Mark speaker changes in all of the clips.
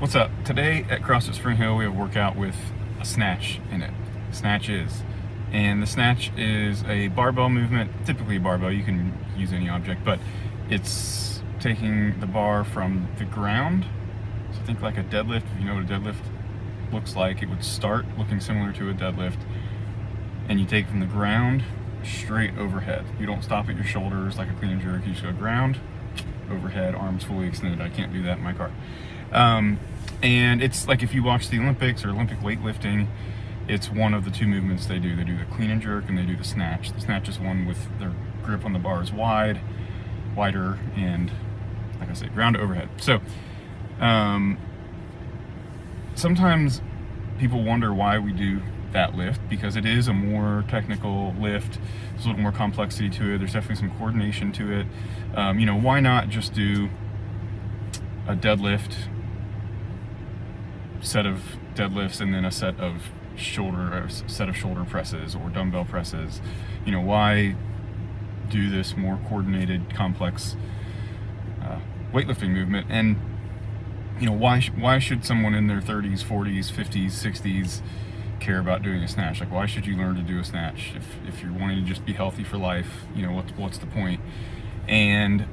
Speaker 1: What's up? Today at CrossFit Spring Hill we have a workout with a snatch in it. And the snatch is a barbell movement, typically a barbell, you can use any object, but it's taking the bar from the ground. So think like a deadlift. If you know what a deadlift looks like, it would start looking similar to a deadlift, and you take it from the ground straight overhead. You don't stop at your shoulders like a clean and jerk. You just go ground, overhead, arms fully extended. I can't do that in my car. And it's like if you watch the Olympics or Olympic weightlifting, it's one of the two movements they do. They do the clean and jerk and they do the snatch. The snatch is one with their grip on the bar is wider, and like I said, ground to overhead. So sometimes people wonder why we do that lift, because it is a more technical lift. There's a little more complexity to it. There's definitely some coordination to it. Why not just do a deadlift, set of deadlifts, and then a set of shoulder presses or dumbbell presses? Why do this more coordinated, complex weightlifting movement? And why should someone in their 30s, 40s, 50s, 60s care about doing a snatch? Like, why should you learn to do a snatch if you're wanting to just be healthy for life? What's the point? And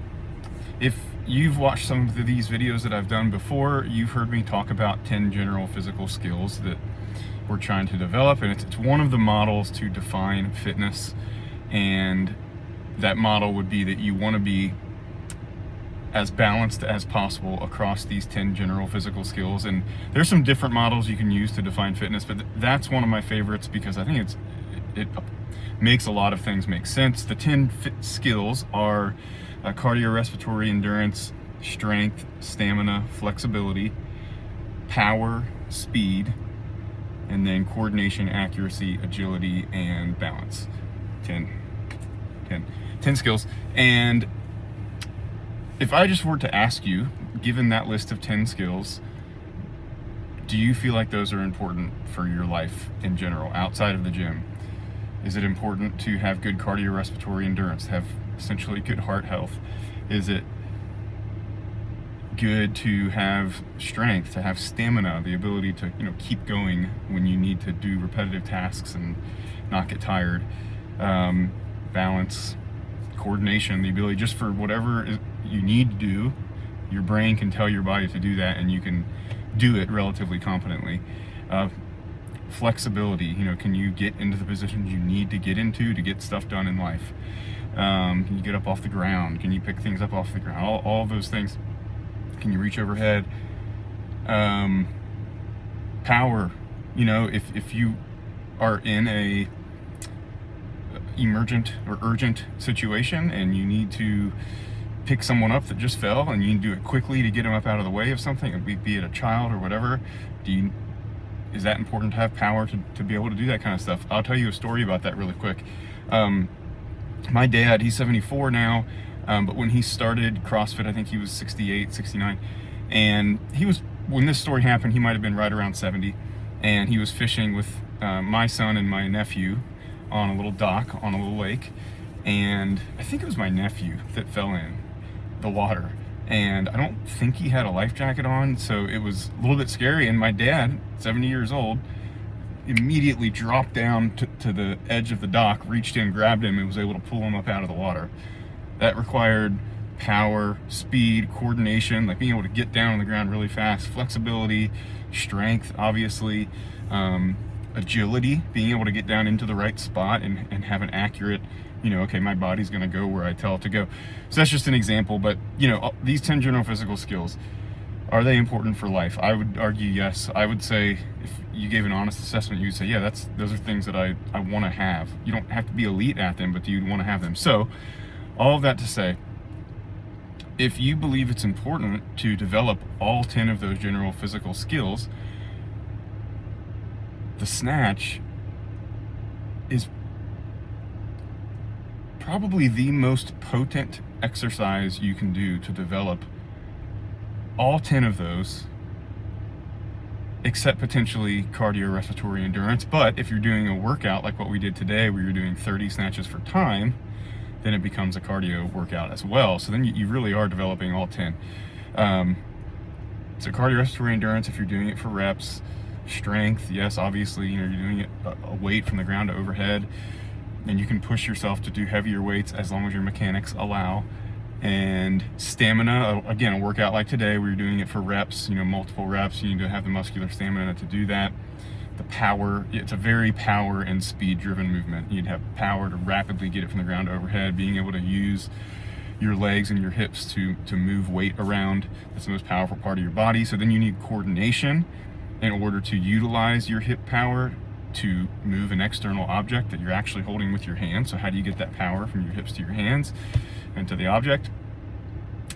Speaker 1: if you've watched some of these videos that I've done before, you've heard me talk about 10 general physical skills that we're trying to develop, and it's one of the models to define fitness. And that model would be that you want to be as balanced as possible across these 10 general physical skills. And there's some different models you can use to define fitness, but that's one of my favorites because I think it makes a lot of things make sense. The 10 skills are cardiorespiratory endurance, strength, stamina, flexibility, power, speed, and then coordination, accuracy, agility, and balance. 10 skills. And if I just were to ask you, given that list of 10 skills, do you feel like those are important for your life in general, outside of the gym? Is it important to have good cardiorespiratory endurance, have essentially good heart health? Is it good to have strength, to have stamina, the ability to keep going when you need to do repetitive tasks and not get tired? Balance, coordination, the ability just for whatever you need to do, your brain can tell your body to do that and you can do it relatively competently. Flexibility, can you get into the positions you need to get into to get stuff done in life? Can you get up off the ground? Can you pick things up off the ground? All of those things. Can you reach overhead? Power, if you are in a emergent or urgent situation and you need to pick someone up that just fell and you need to do it quickly to get them up out of the way of something, be it a child or whatever, is that important to have power to be able to do that kind of stuff? I'll tell you a story about that really quick. My dad, he's 74 now, but when he started CrossFit, I think he was 68, 69, and when this story happened, he might have been right around 70, and he was fishing with my son and my nephew on a little dock on a little lake, and I think it was my nephew that fell in the water, and I don't think he had a life jacket on, so it was a little bit scary. And my dad, 70 years old, immediately dropped down to the edge of the dock, reached in, grabbed him, and was able to pull him up out of the water. That required power, speed, coordination, like being able to get down on the ground really fast, flexibility, strength, obviously, agility, being able to get down into the right spot and have an accurate, okay, my body's going to go where I tell it to go. So that's just an example, but these 10 general physical skills, are they important for life? I would argue yes. I would say if you gave an honest assessment, you'd say, yeah, those are things that I want to have. You don't have to be elite at them, but you'd want to have them. So all of that to say, if you believe it's important to develop all 10 of those general physical skills, the snatch is probably the most potent exercise you can do to develop all 10 of those, except potentially cardiorespiratory endurance. But if you're doing a workout like what we did today, where you're doing 30 snatches for time, then it becomes a cardio workout as well. So then you really are developing all 10. So cardiorespiratory endurance, if you're doing it for reps. Strength, yes, obviously, you're doing it a weight from the ground to overhead, and you can push yourself to do heavier weights as long as your mechanics allow. And stamina, again, a workout like today where you're doing it for reps, multiple reps, you need to have the muscular stamina to do that. The power, it's a very power and speed driven movement. You'd have power to rapidly get it from the ground to overhead, being able to use your legs and your hips to move weight around. That's the most powerful part of your body. So then you need coordination in order to utilize your hip power to move an external object that you're actually holding with your hands. So how do you get that power from your hips to your hands and to the object?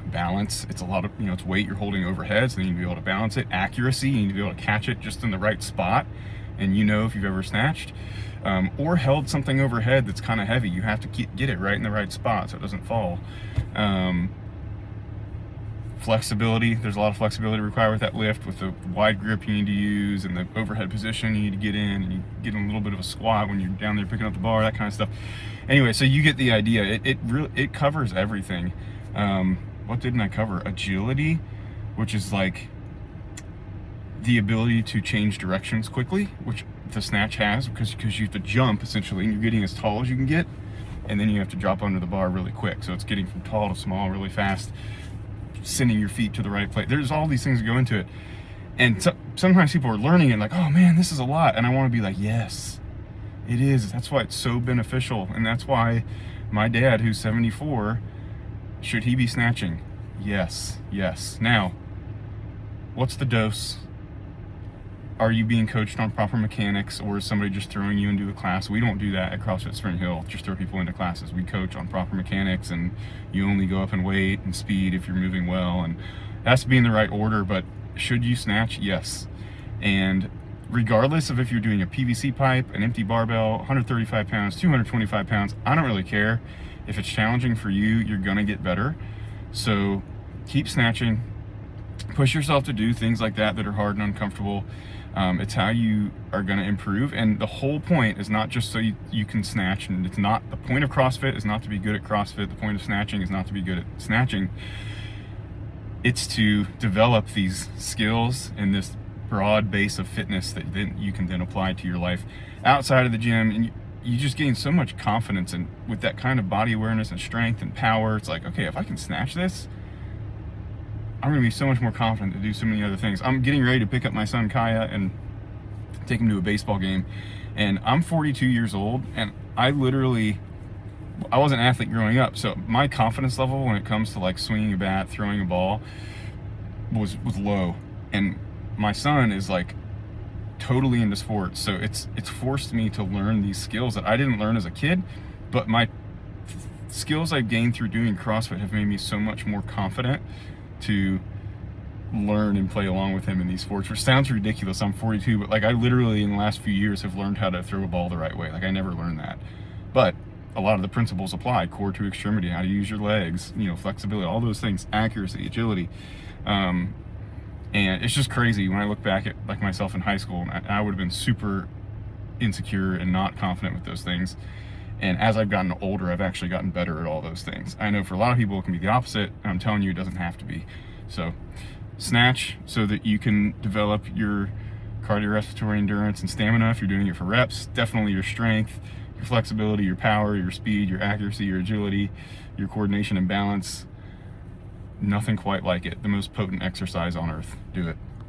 Speaker 1: Balance, it's a lot of, it's weight you're holding overhead, so you need to be able to balance it. Accuracy, you need to be able to catch it just in the right spot. And if you've ever snatched or held something overhead that's kind of heavy, you have to get it right in the right spot so it doesn't fall. Flexibility, there's a lot of flexibility required with that lift, with the wide grip you need to use and the overhead position you need to get in, and you get in a little bit of a squat when you're down there picking up the bar, that kind of stuff. Anyway, so you get the idea. It covers everything. What didn't I cover? Agility, which is like the ability to change directions quickly, which the snatch has, because you have to jump essentially, and you're getting as tall as you can get, and then you have to drop under the bar really quick. So it's getting from tall to small really fast, sending your feet to the right place. There's all these things that go into it. And sometimes people are learning it like, oh man, this is a lot. And I want to be like, yes, it is. That's why it's so beneficial. And that's why my dad, who's 74, should he be snatching? Yes, yes. Now, what's the dose? Are you being coached on proper mechanics, or is somebody just throwing you into a class? We don't do that at CrossFit Spring Hill, just throw people into classes. We coach on proper mechanics, and you only go up in weight and speed if you're moving well, and it has to be in the right order. But should you snatch? Yes. And regardless of if you're doing a PVC pipe, an empty barbell, 135 pounds, 225 pounds, I don't really care. If it's challenging for you, you're gonna get better. So keep snatching, push yourself to do things like that are hard and uncomfortable. It's how you are going to improve. And the whole point is not just so you can snatch. And it's not, the point of CrossFit is not to be good at CrossFit. The point of snatching is not to be good at snatching. It's to develop these skills and this broad base of fitness that then you can then apply to your life outside of the gym. And you just gain so much confidence, and with that kind of body awareness and strength and power, it's like, okay, if I can snatch this, I'm going to be so much more confident to do so many other things. I'm getting ready to pick up my son Kaya and take him to a baseball game. And I'm 42 years old, and I was an athlete growing up. So my confidence level when it comes to like swinging a bat, throwing a ball was low. And my son is like totally into sports. So it's forced me to learn these skills that I didn't learn as a kid, but my skills I've gained through doing CrossFit have made me so much more confident to learn and play along with him in these sports, which sounds ridiculous. I'm 42, but like I literally in the last few years have learned how to throw a ball the right way. Like I never learned that, but a lot of the principles apply: core to extremity, how to use your legs, flexibility, all those things, accuracy, agility. And it's just crazy when I look back at like myself in high school, and I would have been super insecure and not confident with those things. And as I've gotten older, I've actually gotten better at all those things. I know for a lot of people it can be the opposite, and I'm telling you it doesn't have to be. So snatch so that you can develop your cardiorespiratory endurance and stamina if you're doing it for reps. Definitely your strength, your flexibility, your power, your speed, your accuracy, your agility, your coordination and balance. Nothing quite like it. The most potent exercise on earth. Do it.